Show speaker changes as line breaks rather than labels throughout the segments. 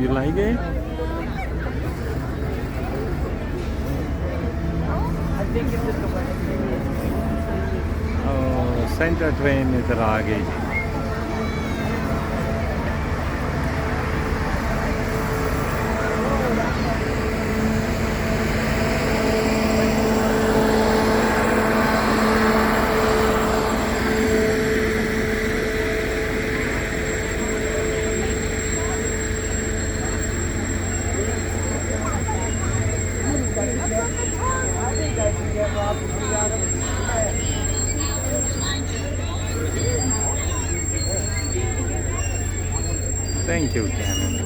You like it? Oh, centre train इधर आ गई जी। Thank you, Canada.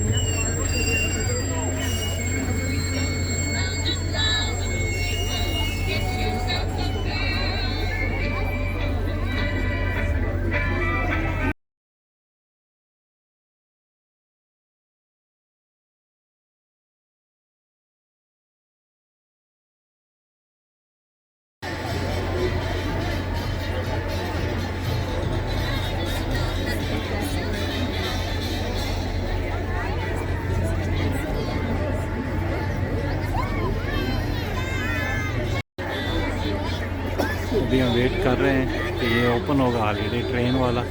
अभी हम वेट कर रहे हैं कि ये ओपन होगा हॉलीडे ट्रेन वाला,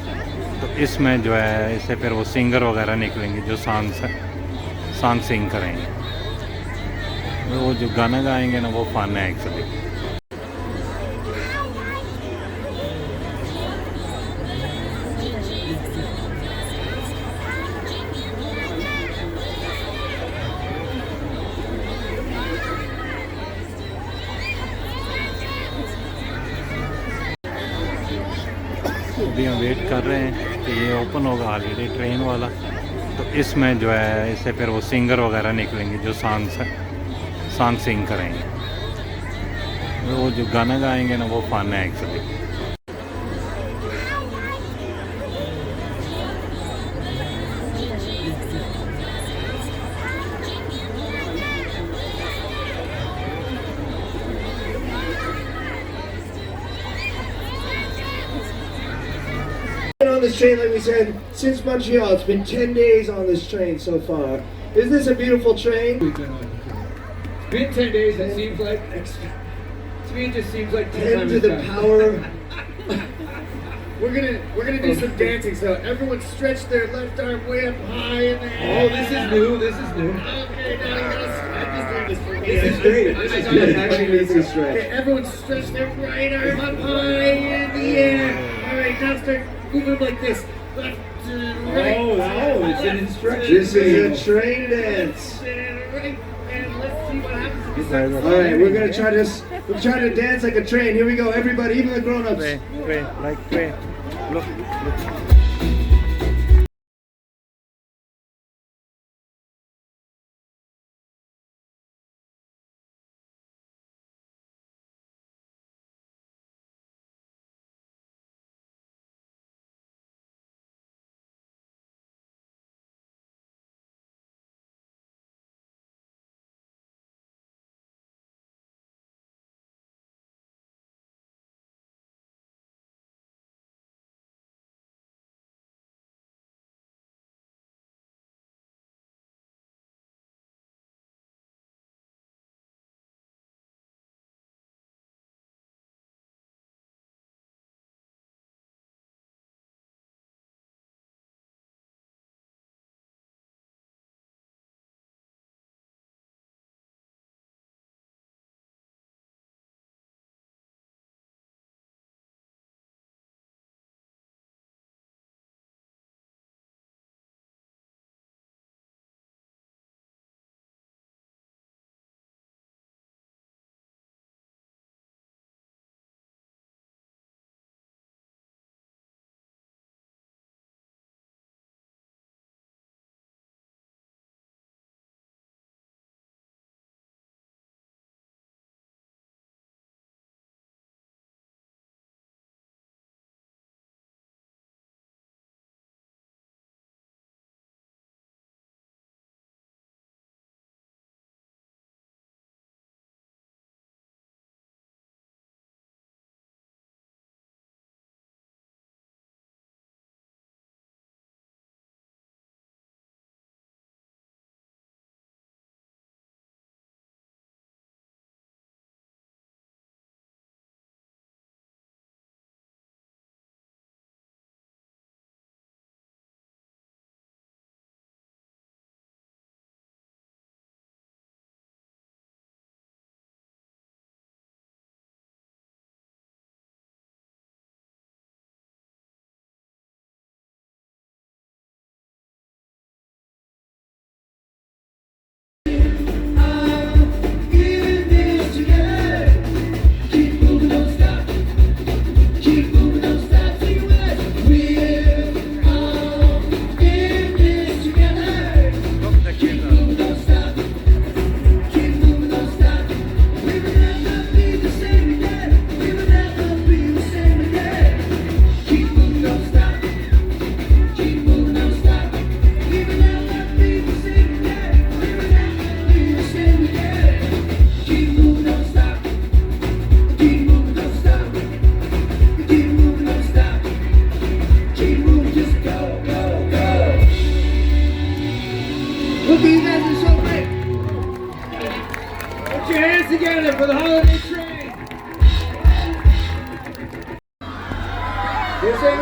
तो इसमें जो है इससे फिर वो सिंगर वगैरह निकलेंगे जो सॉन्ग सिंग करेंगे। वो जो गाना गाएंगे ना वो फन है एक्चुअली। अभी हम वेट कर रहे हैं कि ये ओपन होगा हॉलीडे ट्रेन वाला, तो इसमें जो है इससे फिर वो सिंगर वगैरह निकलेंगे जो सॉन्ग सिंग करेंगे। वो जो गाना गाएंगे ना वो फन है actually.
On this train, like we said, since Montreal. It's been 10 days on this train so far. Isn't this a beautiful train?
Been 10 days, it seems like. To me, it just seems like
10 to the power.
We're gonna do some dancing. So everyone stretch their left arm way up high in the air. Oh, this is new. This is new. Okay, now you gotta stretch. I'm just doing this for you.
This is great. This is good. Actually needs a stretch.
Okay, everyone stretch their right arm up high in the air. All right, now start moving like this. Left to right.
Oh,
it's an instruction.
This is a train dance.
Right, and let's see what happens.
All right, we'll try to dance like a train. Here we go, everybody, even the grown-ups.
Train. Look.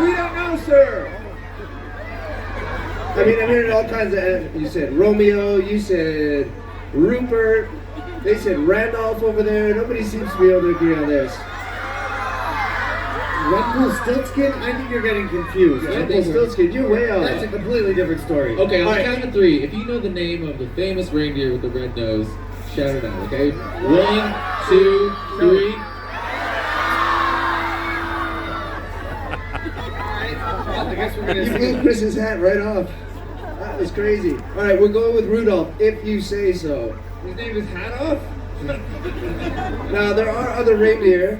we don't know, sir.
I mean, I'm hearing all kinds of. You said Romeo. You said Rupert. They said Randolph over there. Nobody seems to be able to agree on this.
Rumpelstiltskin? I think you're getting confused.
Rumpelstiltskin, you're way off.
That's a completely different story.
Okay, on
All
the
right.
count of three, if you know the name of the famous reindeer with the red nose, shout it out, okay? 1, 2, 3.
I guess we're
You
gonna
blew Chris's hat right off. That was crazy. All right, we're going with Rudolph, if you say so.
His name is Hat Off?
Now, there are other reindeer,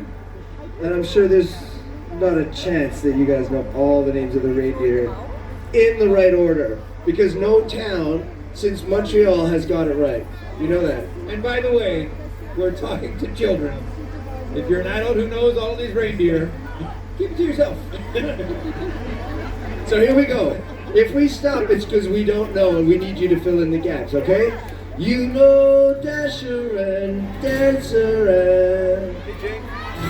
and I'm sure there's not a chance that you guys know all the names of the reindeer in the right order, because no town since Montreal has got it right. You know that.
And by the way, we're talking to children. If you're an adult who knows all these reindeer, keep it to yourself.
So here we go. If we stop, it's because we don't know, and we need you to fill in the gaps, okay? You know Dasher and Dancer and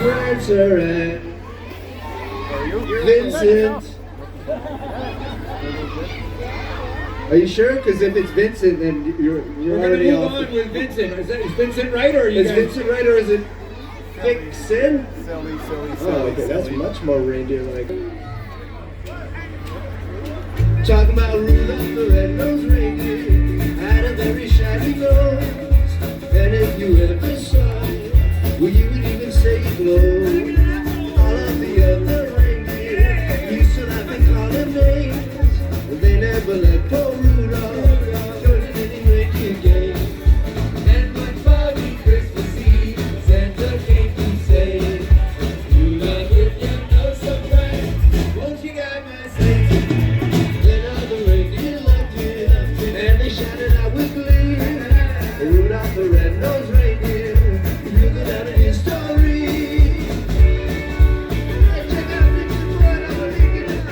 Prancer and Vincent. Are you sure? Because if it's Vincent, then you're
We're gonna
already
move
off.
on with Vincent. Is Vincent right, or are you
Is
guys?
Vincent right, or is it Vixen?
Silly,
Oh, okay, that's much more reindeer-like. Talking about Rudolph the red-nosed reindeer had a very shiny nose, and if you ever saw it, well, you would even say it glowed. All of the other reindeer used to laugh and call him names, but they never let poor Rudolph join in any reindeer game.
And one foggy Christmas Eve, Santa came to say, Rudolph, with your nose so bright, won't you guide my sleigh tonight?
Then all the reindeer loved him, and they shouted out with glee, Rudolph the red-nosed reindeer, look at his story. Check out Richard Boyd, I'm a leaking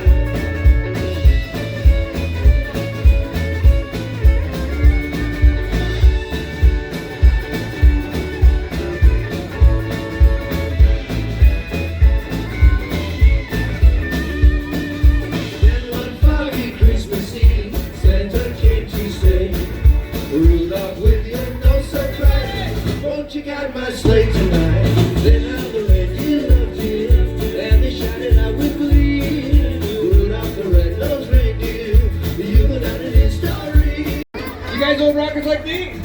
Then one foggy Christmas Eve, Santa came to say, Rudolph, with your nose so bright, won't you guide my sleigh tonight? Then all the reindeer loved him, and they shouted out with glee, Rudolph the red-nosed reindeer, you go down in his story.
You guys old rockers like me?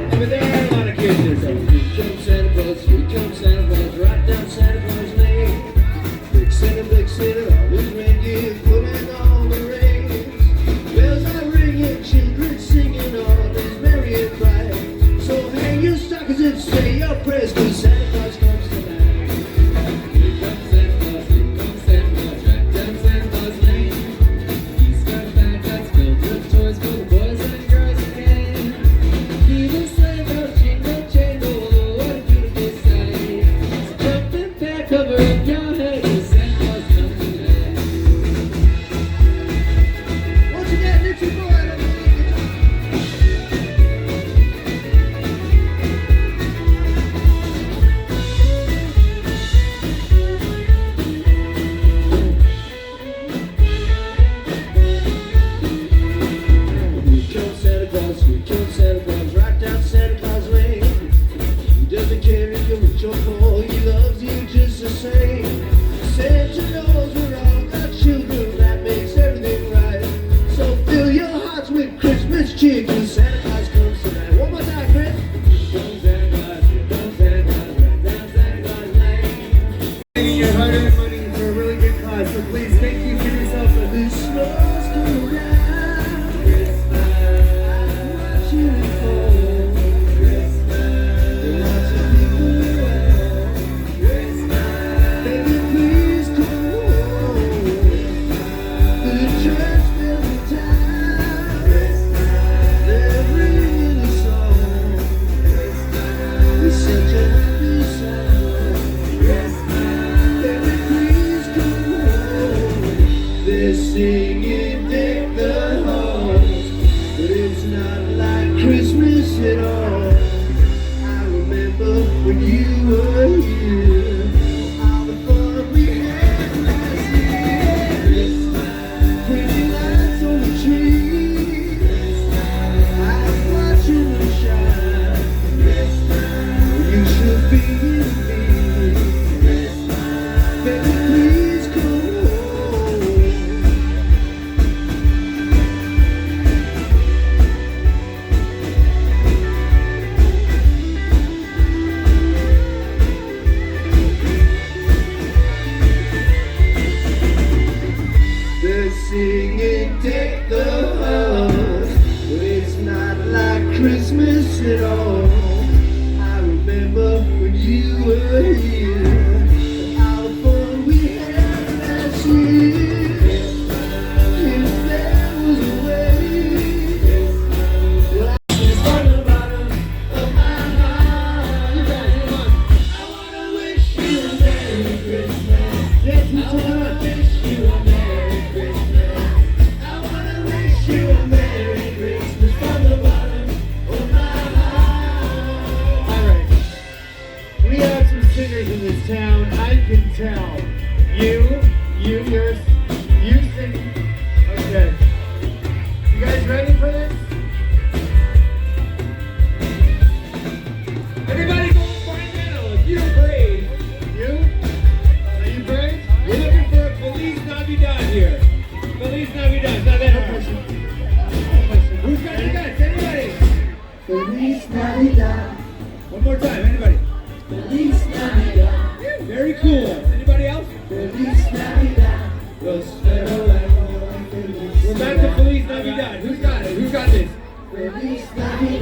But there are a lot of kids here, so.
Here comes Santa Claus, here comes Santa Claus, right down Santa Claus Lane. Big Santa, all his reindeer pulling on the reins. Bells are ringing, children singing, all is merry and bright. So hang your stockings and say your prayers, 'cause Santa Claus comes tonight.
Here comes Santa Claus, right down Santa Claus Lane. He's got backpacks filled with toys for the boys and girls again. He will sleigh bells jingle, jangle, what a beautiful sight. So jump and pack, cover up your head, 'cause Santa Claus comes tonight.
Once again, Richard Boyd on the lead guitar. Here comes Santa Claus, right down Santa Claus Lane. He doesn't care if you're rich or poor, he loves you just the same. Santa knows we're all God's children, that makes everything right. So fill your hearts with Christmas cheer, 'cause Santa Claus comes tonight. One more time, Chris.
Here comes Santa Claus, right down Santa Claus Lane.
Taking your hard-earned money for a really good cause, so please thank you for yourself.
The snow's coming down, watching it fall. Watching people around. Baby, please come home. The church bells in town, they're ringing a song. It's such a happy sound. Baby, please come home. They're singing "Deck the Halls," but it's not like Christmas at all. I remember when you were here, all the fun we had last year. singing Take the House. But it's not like Christmas at all. I remember when you were here, and all the fun we had last year. If there was a way, well, it's from the bottom of my heart. You guys, come on. I wanna wish you a Merry Christmas. Yes, we wanna wish you a Merry Christmas. I wanna wish you a Merry Christmas from the bottom of my heart.
All right. We have some singers in this town. I can tell. You sing. Okay. You guys ready for this? Everybody go find Nano if you're brave. You? Are you brave? We're looking for a Feliz Navidad here. Feliz Navidad. It's not that hard. Who's got the guts? Anybody?
Feliz Navidad,
One more time. Anybody?
Feliz Navidad,
Very cool. Anybody else?
Feliz Navidad. Prospero año, feliz
We're back to Feliz Navidad. Who's got it? Who's got this?
Feliz Navidad.